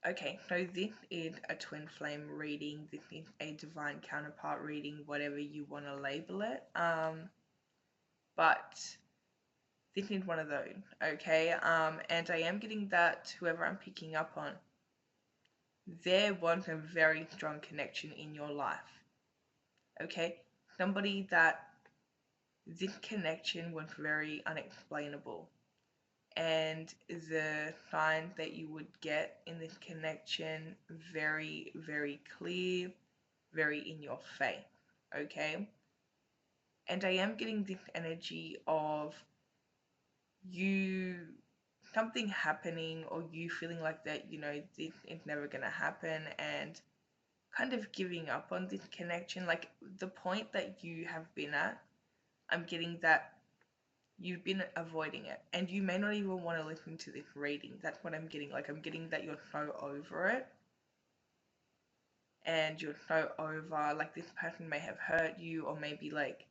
Okay, so this is a twin flame reading. This is a divine counterpart reading, whatever you want to label it. But this is one of those, okay? And I am getting that whoever I'm picking up on, there was a very strong connection in your life, okay? Somebody that this connection was very unexplainable. And the signs that you would get in this connection, very, very clear, very in your face, okay? And I am getting this energy of you, something happening, or you feeling like that, this is never gonna happen, and kind of giving up on this connection. Like the point that you have been at, I'm getting that you've been avoiding it, and you may not even want to listen to this reading. That's what I'm getting. Like, I'm getting that you're so over it, and you're so over, like, this person may have hurt you, or maybe like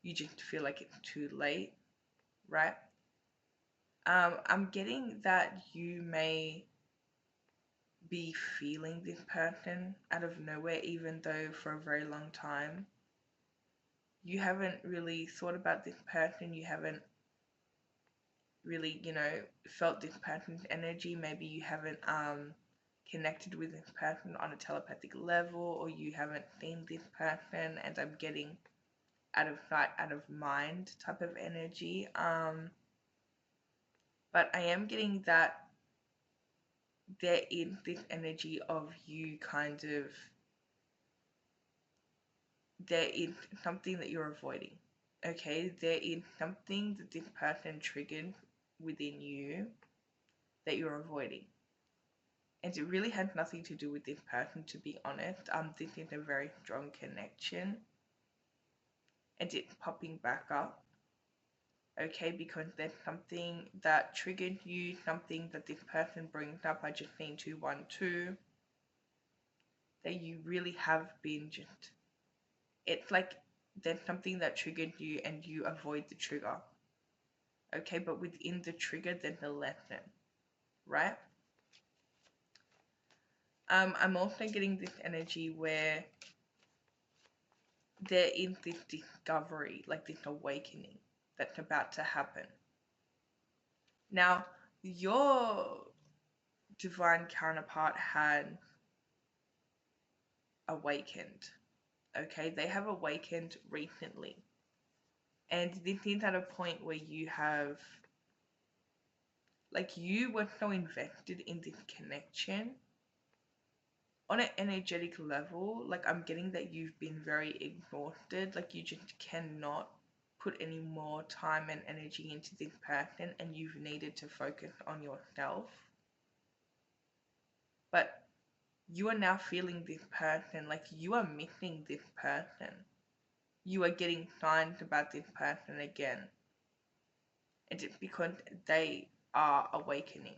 you just feel like it's too late, right? I'm getting that you may be feeling this person out of nowhere, even though for a very long time you haven't really thought about this person. You haven't really, felt this person's energy. Maybe you haven't connected with this person on a telepathic level, or you haven't seen this person, and I'm getting out of sight, out of mind type of energy. But I am getting that there is this energy of you kind of, there is something that you're avoiding. Okay, there is something that this person triggered within you that you're avoiding. And it really had nothing to do with this person, to be honest. This is a very strong connection, and it's popping back up, okay, because there's something that triggered you, something that this person brings up. I just seen 212, that you really have been just, it's like there's something that triggered you and you avoid the trigger, okay, but within the trigger there's a lesson, right? I'm also getting this energy where there is this discovery, like this awakening that's about to happen. Now, your divine counterpart had awakened, okay? They have awakened recently. And this is at a point where you have, like, you were so invested in this connection on an energetic level. Like, I'm getting that you've been very exhausted, like you just cannot put any more time and energy into this person, and you've needed to focus on yourself. But you are now feeling this person, like you are missing this person. You are getting signs about this person again. And it's because they are awakening.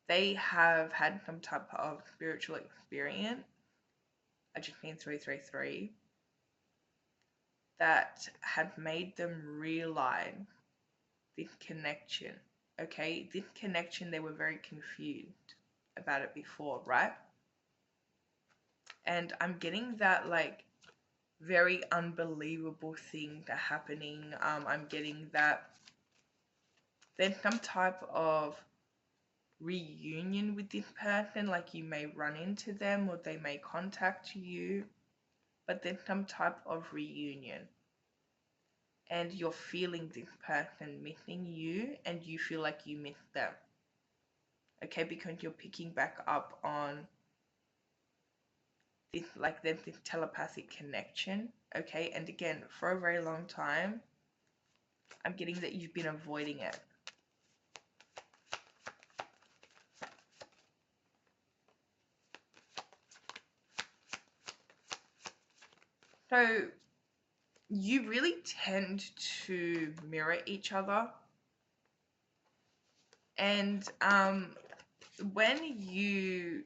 They have had some type of spiritual experience. I just mean 333. That had made them realize this connection. Okay, this connection, they were very confused about it before, right? And I'm getting that, like, very unbelievable things are happening. I'm getting that there's some type of reunion with this person, like you may run into them or they may contact you, but there's some type of reunion. And you're feeling this person missing you, and you feel like you miss them. Okay, because you're picking back up on this, like there's this telepathic connection. Okay, and again, for a very long time, I'm getting that you've been avoiding it. So you really tend to mirror each other. And when you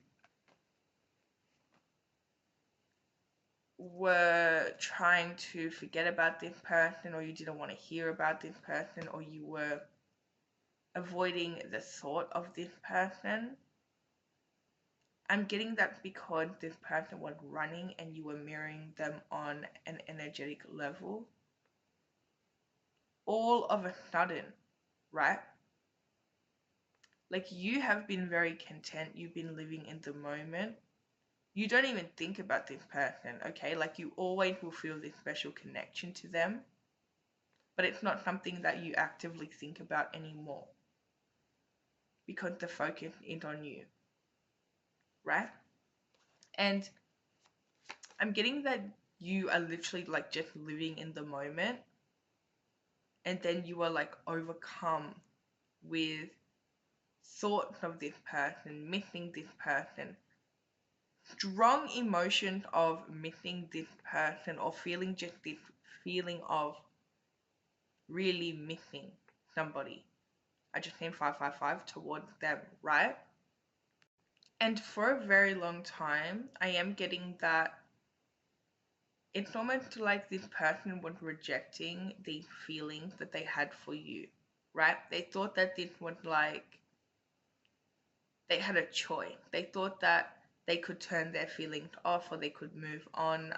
were trying to forget about this person, or you didn't want to hear about this person, or you were avoiding the thought of this person, I'm getting that because this person was running and you were mirroring them on an energetic level, all of a sudden, right? Like you have been very content, you've been living in the moment. You don't even think about this person, okay? Like you always will feel this special connection to them, but it's not something that you actively think about anymore because the focus is on you, right? And I'm getting that you are literally like just living in the moment, and then you are like overcome with thoughts of this person, missing this person, strong emotions of missing this person, or feeling just this feeling of really missing somebody. I just named 555 towards them, right? And for a very long time, I am getting that it's almost like this person was rejecting the feelings that they had for you, right? They thought that this was like they had a choice. They thought that they could turn their feelings off or they could move on.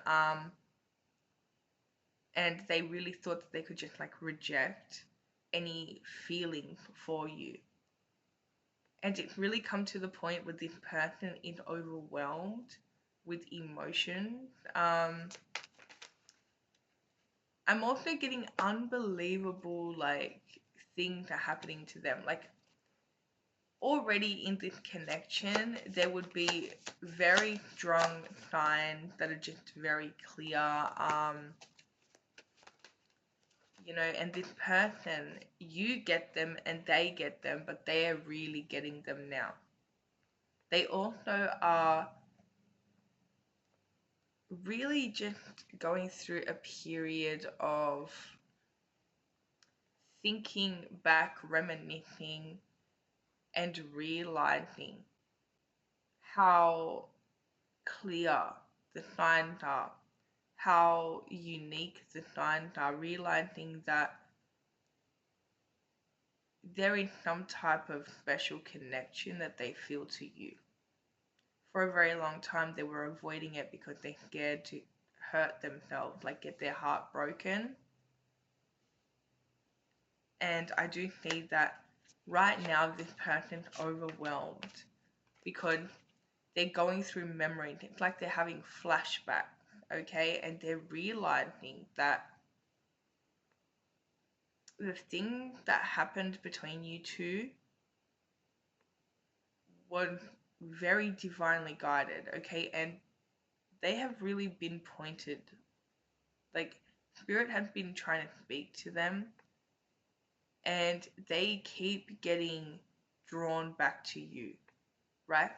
And they really thought that they could just like reject any feeling for you. And it's really come to the point where this person is overwhelmed with emotions. I'm also getting unbelievable like things are happening to them. Like already in this connection, there would be very strong signs that are just very clear. And this person, you get them and they get them, but they are really getting them now. They also are really just going through a period of thinking back, reminiscing, and realizing how clear the signs are, how unique the signs are, realizing that there is some type of special connection that they feel to you. For a very long time, they were avoiding it because they're scared to hurt themselves, like get their heart broken. And I do see that right now this person's overwhelmed because they're going through memories. It's like they're having flashbacks, okay? And they're realizing that the thing that happened between you two was very divinely guided, okay? And they have really been pointed. Like, Spirit has been trying to speak to them, and they keep getting drawn back to you, right?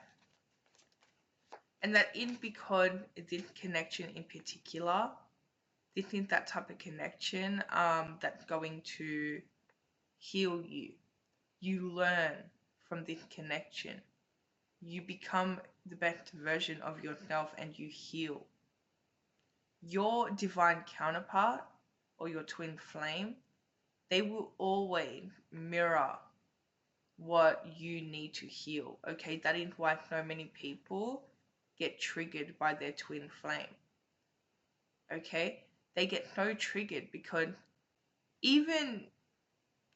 And that is because this connection in particular, this is that type of connection that's going to heal you. You learn from this connection. You become the best version of yourself and you heal. Your divine counterpart or your twin flame, they will always mirror what you need to heal. Okay, that is why so many people get triggered by their twin flame. Okay, they get so triggered because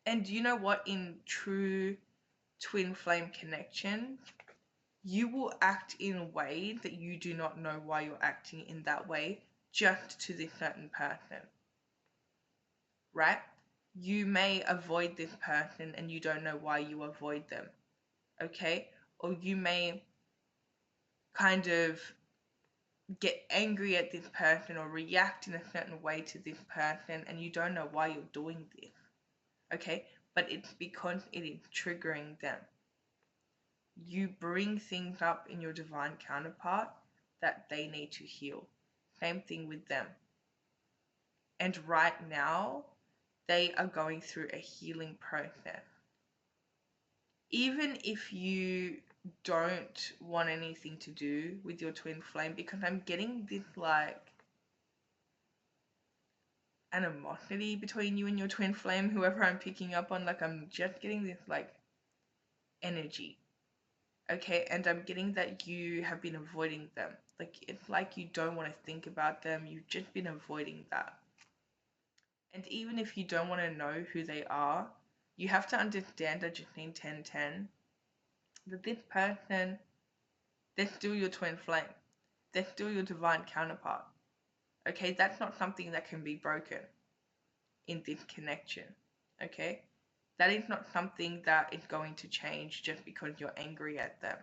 and you know what, in true twin flame connection, you will act in a way that you do not know why you're acting in that way just to this certain person, right? You may avoid this person and you don't know why you avoid them, okay? Or you may kind of get angry at this person or react in a certain way to this person and you don't know why you're doing this, okay? But it's because it is triggering them. You bring things up in your divine counterpart that they need to heal. Same thing with them. And right now, they are going through a healing process. Even if you don't want anything to do with your twin flame, because I'm getting this like animosity between you and your twin flame, whoever I'm picking up on, like I'm just getting this like energy, Okay, and I'm getting that you have been avoiding them. Like, it's like you don't want to think about them, you've just been avoiding that. And even if you don't want to know who they are, you have to understand that just in 1010 that this person, they're still your twin flame. They're still your divine counterpart. Okay, that's not something that can be broken in this connection. Okay, that is not something that is going to change just because you're angry at them.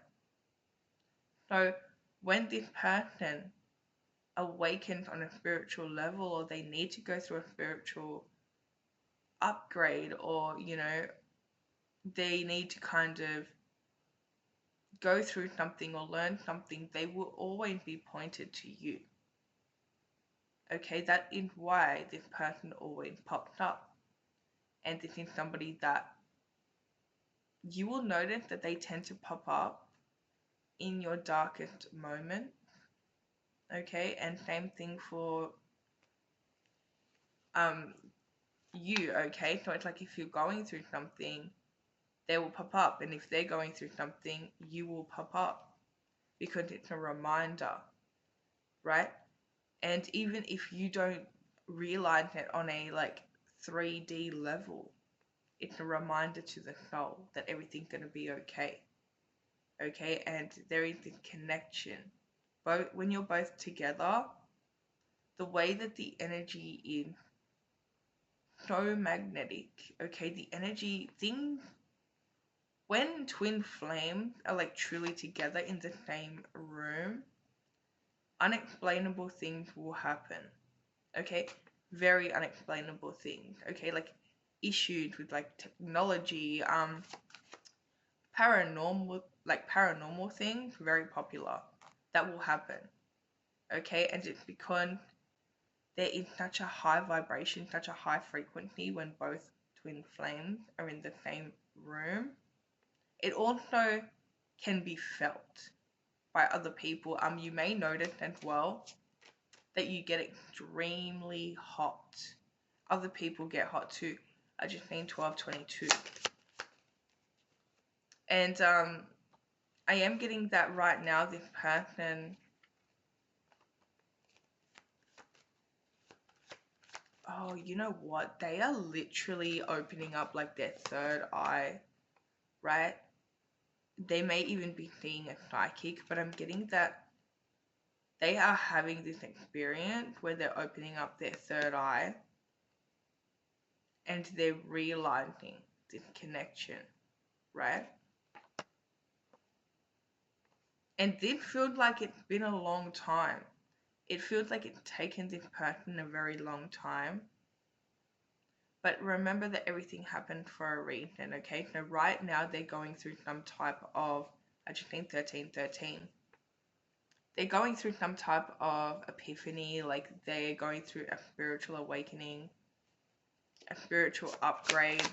So when this person awakens on a spiritual level, or they need to go through a spiritual upgrade, or they need to kind of go through something or learn something, they will always be pointed to you. Okay, that is why this person always pops up. And this is somebody that you will notice that they tend to pop up in your darkest moment. Okay, and same thing for you. Okay, so it's like if you're going through something, they will pop up, and if they're going through something, you will pop up, because it's a reminder, right? And even if you don't realize it on a 3D level, it's a reminder to the soul that everything's going to be okay. Okay, and there is this connection. Both when you're both together, the way that the energy is so magnetic. Okay, the energy thing, when twin flames are truly together in the same room, unexplainable things will happen. Okay, very unexplainable things. Okay, like issues with technology, paranormal things, very popular. That will happen. Okay, and it's because there is such a high vibration, such a high frequency when both twin flames are in the same room. It also can be felt by other people. You may notice as well that you get extremely hot. Other people get hot too. I just seen 1222. And I am getting that right now. This person, oh, you know what? They are literally opening up their third eye, right? They may even be seeing a psychic, but I'm getting that they are having this experience where they're opening up their third eye and they're realizing this connection, right? And this feels like it's been a long time. It feels like it's taken this person a very long time. But remember that everything happened for a reason, okay? So right now they're going through some type of, I just think 1313. They're going through some type of epiphany, they're going through a spiritual awakening, a spiritual upgrade,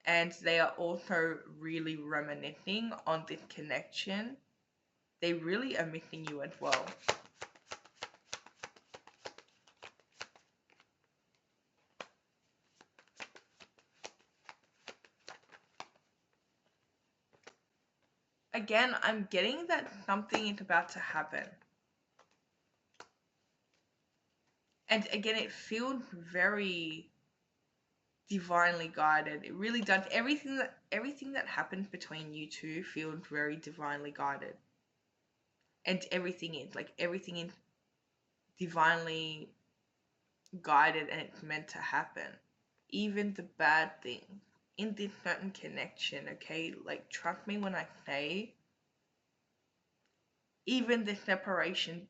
and they are also really reminiscing on this connection. They really are missing you as well. Again, I'm getting that something is about to happen. And again, it feels very divinely guided. It really does. Everything that happens between you two feels very divinely guided. And everything is divinely guided, and it's meant to happen. Even the bad things in this certain connection, okay? Trust me when I say, even the separation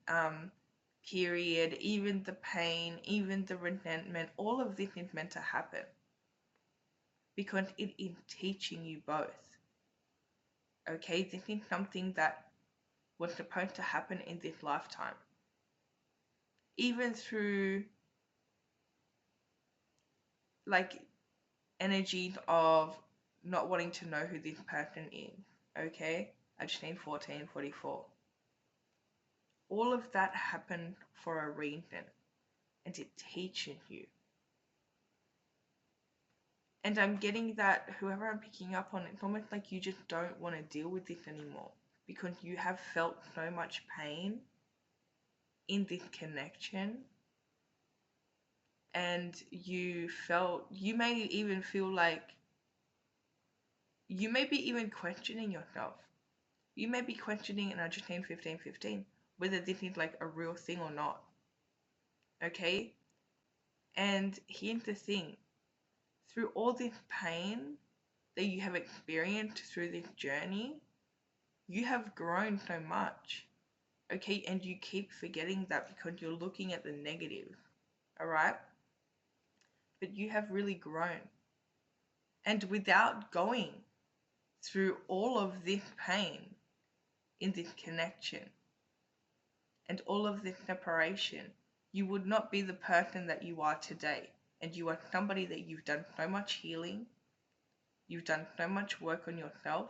period, even the pain, even the resentment, all of this is meant to happen because it is teaching you both. Okay, this is something that was supposed to happen in this lifetime. Even through energies of not wanting to know who this person is. Okay, I just need 1444. All of that happened for a reason, and it teaches you. And I'm getting that whoever I'm picking up on, it's almost like you just don't want to deal with this anymore because you have felt so much pain in this connection, and you may even feel like you may be even questioning yourself. You may be questioning in Argentine 1515 whether this is like a real thing or not. Okay? And here's the thing, through all this pain that you have experienced through this journey, you have grown so much. Okay? And you keep forgetting that because you're looking at the negative. Alright? But you have really grown. And without going through all of this pain in this connection and all of this separation, you would not be the person that you are today. And you are somebody that you've done so much healing, you've done so much work on yourself,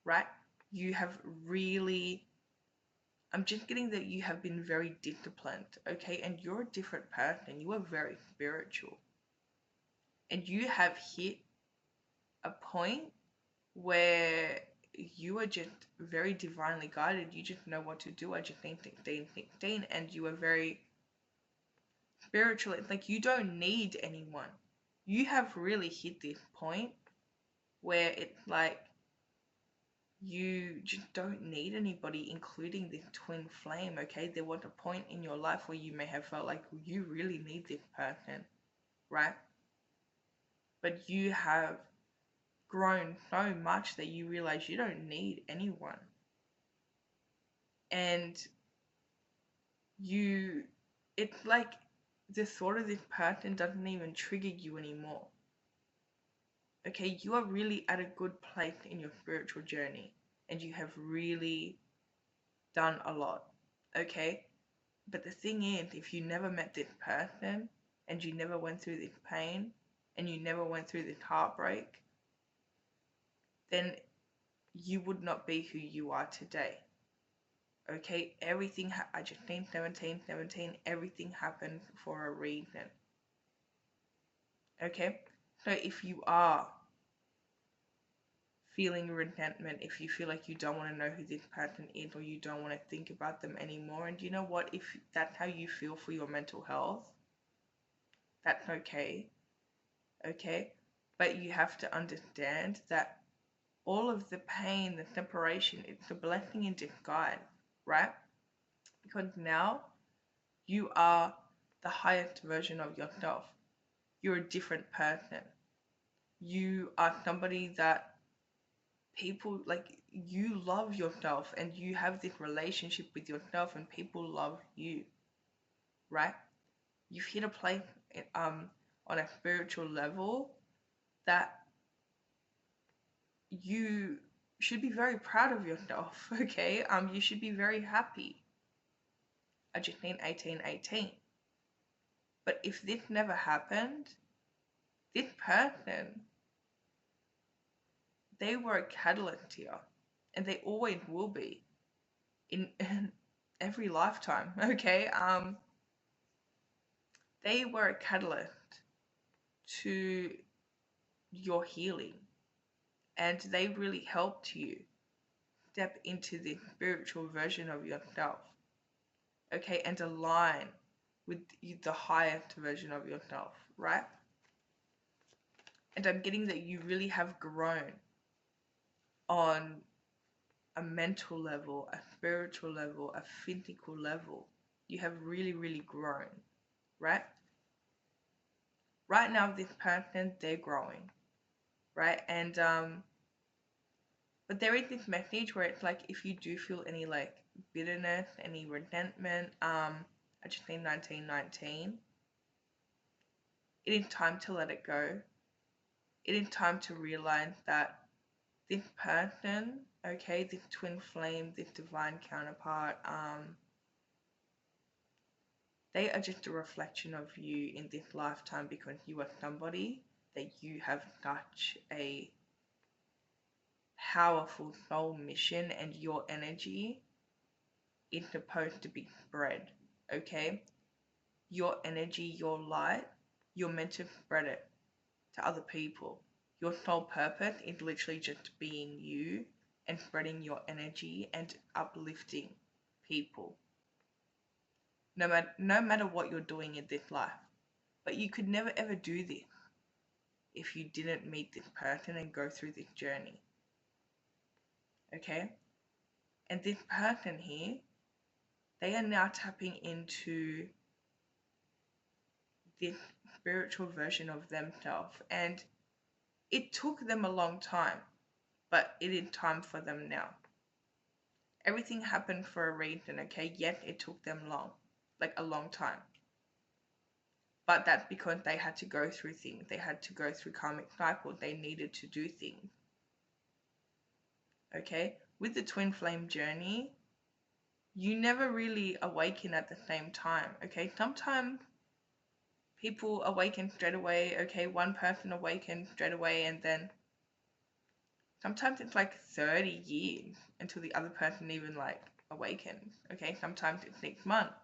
right? You have really, I'm just getting that you have been very disciplined, okay? And you're a different person. You are very spiritual. And you have hit a point where you are just very divinely guided. You just know what to do. I just think 16, and you are very spiritual. It's like you don't need anyone. You have really hit this point where it's like you just don't need anybody, including this twin flame, okay? There was a point in your life where you may have felt like you really need this person, right? But you have grown so much that you realize you don't need anyone. And it's like the thought of this person doesn't even trigger you anymore. Okay, you are really at a good place in your spiritual journey and you have really done a lot. Okay, but the thing is, if you never met this person and you never went through this pain and you never went through this heartbreak, then you would not be who you are today. Okay, everything, I just think 17, everything happens for a reason. Okay, so if you are feeling resentment, if you feel like you don't want to know who this person is or you don't want to think about them anymore, and you know what, if that's how you feel for your mental health, that's okay. Okay, but you have to understand that all of the pain, the separation, it's a blessing in disguise, right? Because now you are the highest version of yourself. You're a different person. You are somebody that people like, you love yourself and you have this relationship with yourself and people love you, right? You've hit a place on a spiritual level that you should be very proud of yourself, okay? You should be very happy. I just need 18. But if this never happened, this person, they were a catalyst here, and they always will be in every lifetime, okay? They were a catalyst to your healing, and they really helped you step into the spiritual version of yourself, okay, and align with the highest version of yourself, right? And I'm getting that you really have grown on a mental level, a spiritual level, a physical level. You have really, really grown, right? Right now, this person, they're growing, right? And but there is this message where it's like, if you do feel any like bitterness, any resentment, I just need 19. It is time to let it go. It is time to realize that this person, okay, this twin flame, this divine counterpart, they are just a reflection of you in this lifetime because you are somebody that you have such a powerful soul mission, and your energy is supposed to be spread, okay? Your energy, your light, you're meant to spread it. to other people. Your sole purpose is literally just being you and spreading your energy and uplifting people. No matter what you're doing in this life. But you could never ever do this if you didn't meet this person and go through this journey. Okay? And this person here, they are now tapping into this spiritual version of themselves. And it took them a long time, but it is time for them now. Everything happened for a reason, okay? Yes, it took them long, like a long time. But that's because they had to go through things. They had to go through karmic cycles. They needed to do things. Okay? With the twin flame journey, you never really awaken at the same time. Okay? Sometimes people awaken straight away. Okay? One person awakens straight away, and then sometimes it's like 30 years until the other person even like awakens. Okay? Sometimes it's 6 months.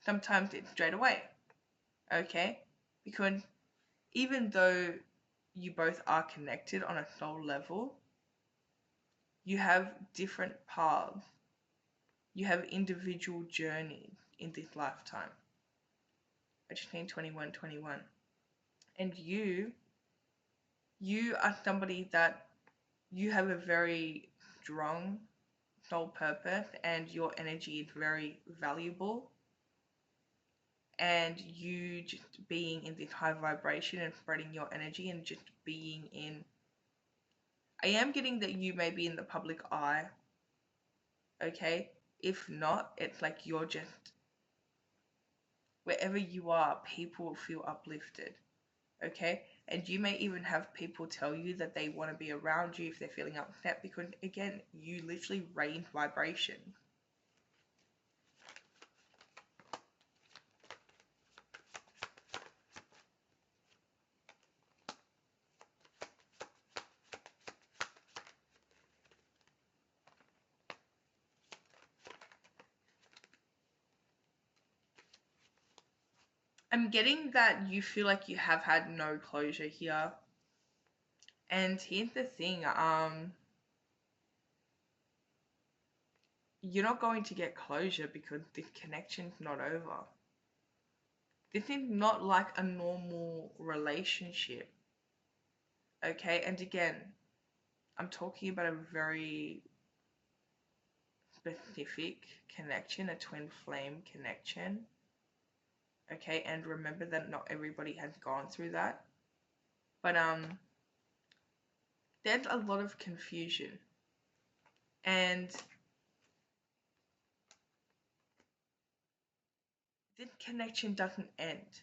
Sometimes it's straight away. Okay? Because even though you both are connected on a soul level, you have different paths. You have individual journeys in this lifetime. I just need 21. And you are somebody that you have a very strong soul purpose, and your energy is very valuable. And you just being in this high vibration and spreading your energy and just being in, I am getting that you may be in the public eye, okay? If not, it's like you're just, wherever you are, people will feel uplifted, okay? And you may even have people tell you that they want to be around you if they're feeling upset, because again, you literally raise vibration. I'm getting that you feel like you have had no closure here. And here's the thing, you're not going to get closure because this connection's not over. This is not like a normal relationship. Okay, and again, I'm talking about a very specific connection, a twin flame connection. Okay, and remember that not everybody has gone through that. But there's a lot of confusion. And this connection doesn't end.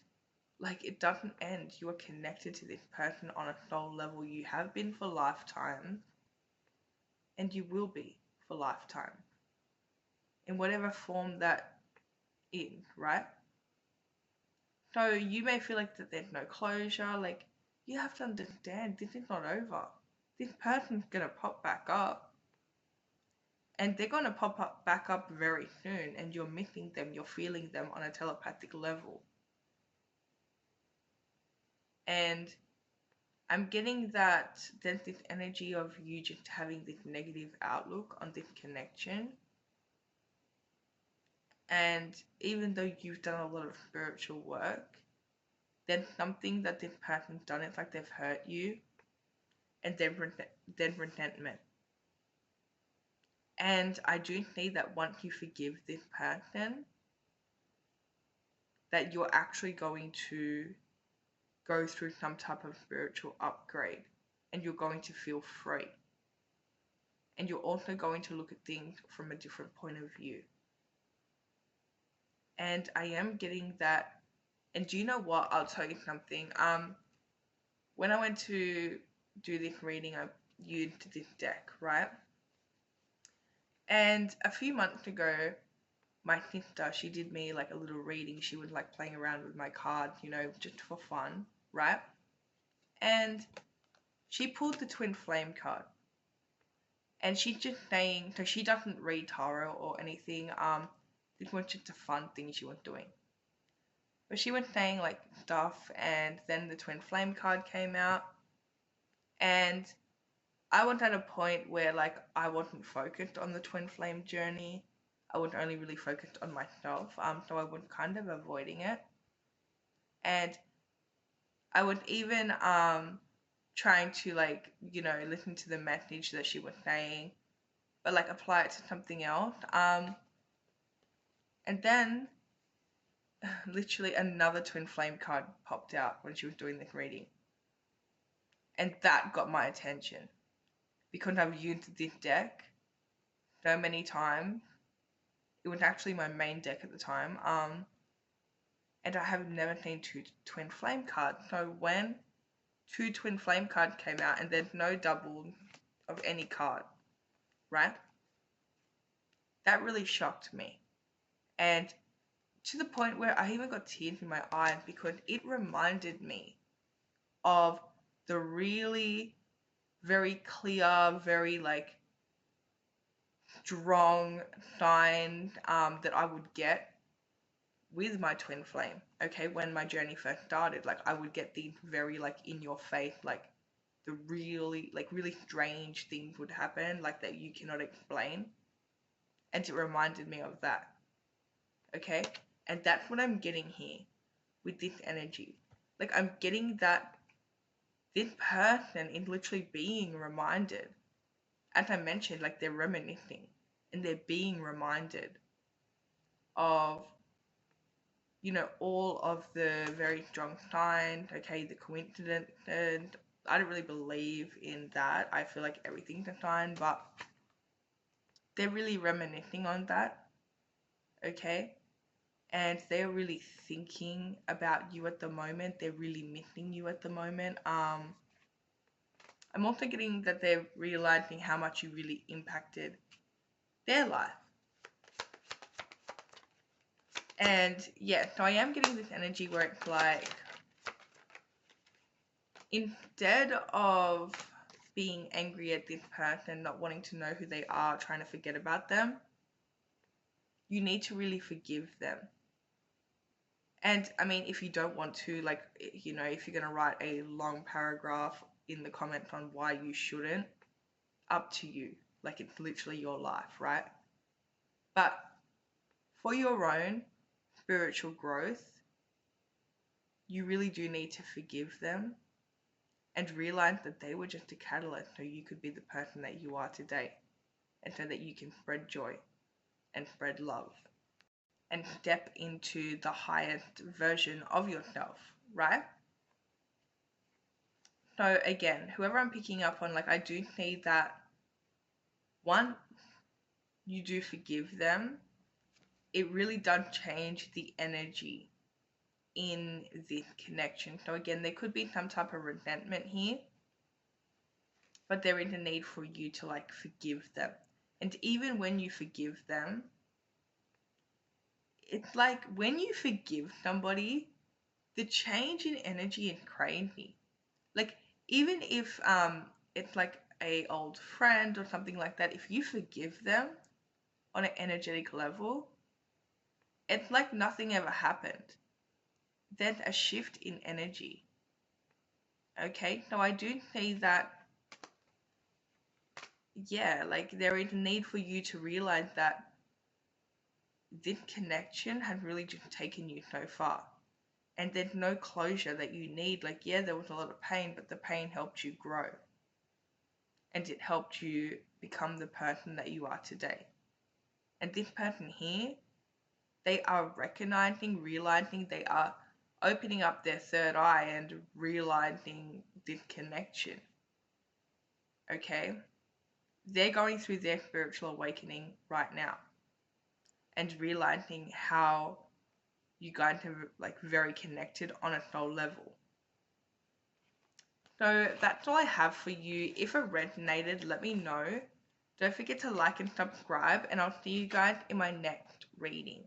Like, it doesn't end. You are connected to this person on a soul level. You have been for lifetime, and you will be for lifetime. In whatever form that is, right? So you may feel like that there's no closure. Like, you have to understand, this is not over. This person's gonna pop back up. And they're gonna pop up back up very soon, and you're missing them, you're feeling them on a telepathic level. And I'm getting that there's this energy of you just having this negative outlook on this connection. And even though you've done a lot of spiritual work, there's something that this person's done. It's like they've hurt you, and then resentment. And I do see that once you forgive this person, that you're actually going to go through some type of spiritual upgrade, and you're going to feel free. And you're also going to look at things from a different point of view. And I am getting that. And do you know what? I'll tell you something. When I went to do this reading, I used this deck, right? And a few months ago, my sister, she did me like a little reading. She was like playing around with my cards, you know, just for fun, right? And she pulled the twin flame card. And she's just saying, so she doesn't read tarot or anything. This was just a fun thing she was doing. But she was saying like stuff, and then the twin flame card came out, and I was at a point where like I wasn't focused on the twin flame journey. I was only really focused on myself. So I was kind of avoiding it. And I was even trying to like, listen to the message that she was saying, but like apply it to something else. And then literally another twin flame card popped out when she was doing the reading. And that got my attention because I've used this deck so many times. It was actually my main deck at the time. And I have never seen two twin flame cards. So when two twin flame cards came out and there's no double of any card, right? That really shocked me. And to the point where I even got tears in my eyes because it reminded me of the really very clear, very like strong sign that I would get with my twin flame, okay, when my journey first started. Like I would get these very like in your face, like the really strange things would happen, like that you cannot explain. And it reminded me of that. Okay? And that's what I'm getting here with this energy. Like I'm getting that this person is literally being reminded. As I mentioned, like they're reminiscing and they're being reminded of all of the very strong signs, okay, the coincidence, and I don't really believe in that. I feel like everything's a sign, but they're really reminiscing on that, okay? And they're really thinking about you at the moment. They're really missing you at the moment. I'm also getting that they're realizing how much you really impacted their life. And yeah, so I am getting this energy where it's like, instead of being angry at this person, not wanting to know who they are, trying to forget about them, you need to really forgive them. And I mean, if you don't want to, like, if you're going to write a long paragraph in the comments on why you shouldn't, up to you. Like, it's literally your life, right? But for your own spiritual growth, you really do need to forgive them and realize that they were just a catalyst so you could be the person that you are today, and so that you can spread joy and spread love and step into the highest version of yourself, right? So again, whoever I'm picking up on, like, I do see that, one, you do forgive them. It really does change the energy in this connection. So again, there could be some type of resentment here, but there is a need for you to like forgive them. And even when you forgive them, it's like when you forgive somebody, the change in energy is crazy. Like even if it's like a old friend or something like that, if you forgive them on an energetic level, it's like nothing ever happened. There's a shift in energy. Okay, so I do see that, yeah, like there is a need for you to realize that this connection has really just taken you so far. And there's no closure that you need. Like, yeah, there was a lot of pain, but the pain helped you grow. And it helped you become the person that you are today. And this person here, they are recognizing, realizing, they are opening up their third eye and realizing this connection. Okay? They're going through their spiritual awakening right now and realizing how you guys are like very connected on a soul level. So that's all I have for you. If it resonated, let me know. Don't forget to like and subscribe, and I'll see you guys in my next reading.